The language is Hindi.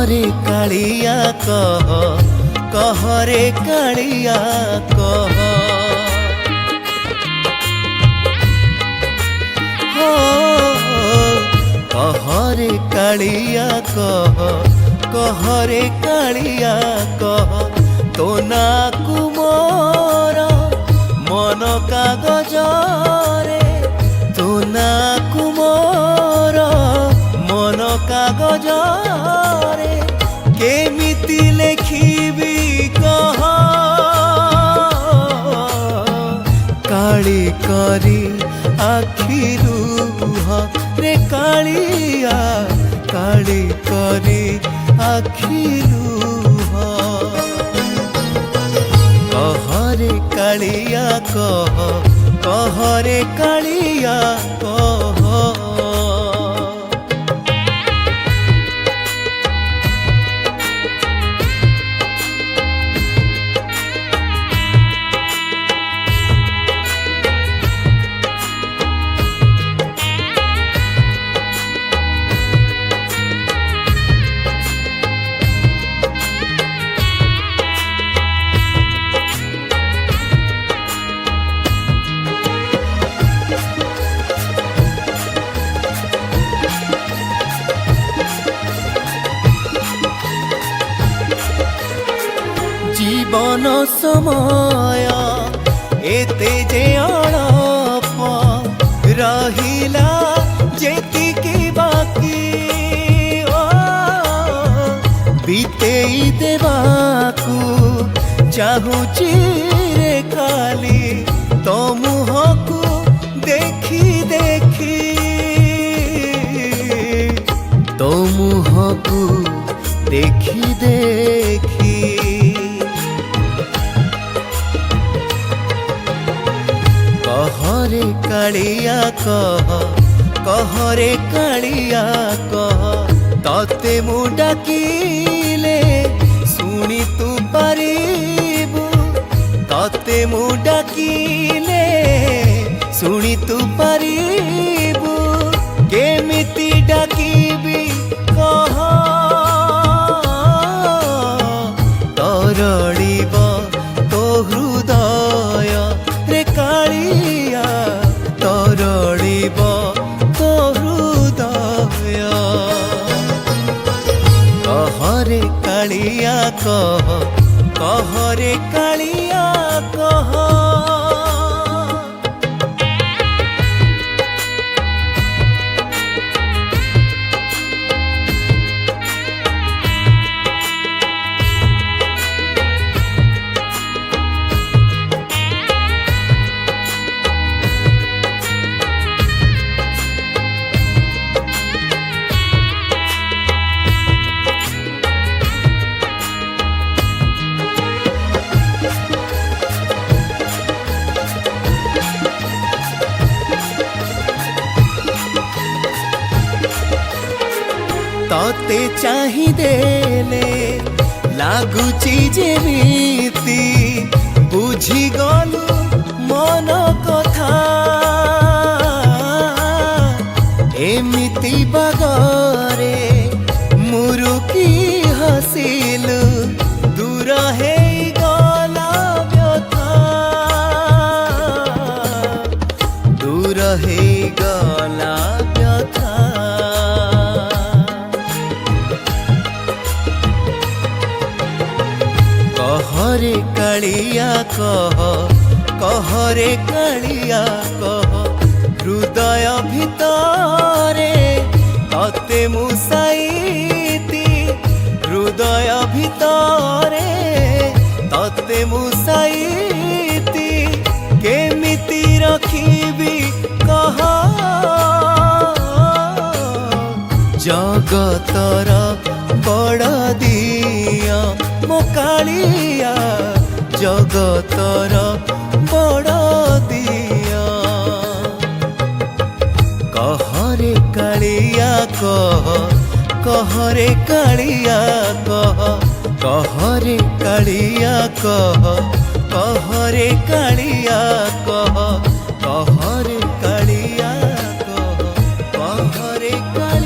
रे कालिया कह कह रे कालिया कह हो कह रे कालिया कह रे कालिया कह तो ना कुमोर मन कागज रे तो ना कुमोर मन कागज रे केमिति लेखिबी कह काली करी आखि लुह रे कालिया काली करी आखि लुह कह रे कालिया कह रे कालिया कह जीवन समय एते जे अळप रहिला जेतिकी बाकी ओ बीतेई देवाकू चाहूची रे खाली तो मुहकू देखी देखी तो मुहकू देखी देखी कह रे कालिया कह रे कालिया कह तते मु डाकिले सुनी तू पारिबु तते मु डाकिले सुनी तू पारिबु केमिति डाकिबी कह तरळिब तो हृदय रे कालिया तरळिब तो हृदय कह रे कालिया कह रे कालिया कह तते चाहि देले लागुची जेमिति बुझी गलु मन कथा एमिति बागरे मुरुकी हसिलु दूर हे गला व्यथा दूर हे गला व्यथा कह रे कालिया कह रे कालिया कह हृदय भितरे तते मुसाईती हृदय भितरे तते मुसाईती केमिति रखिबी कह जगतर बड़ दिया मो कालिया जगतर बड़ दिया कह रे कालिया कह रे कालिया कह रे कालिया कह रे कालिया कह रे कालिया कह रे कालिया।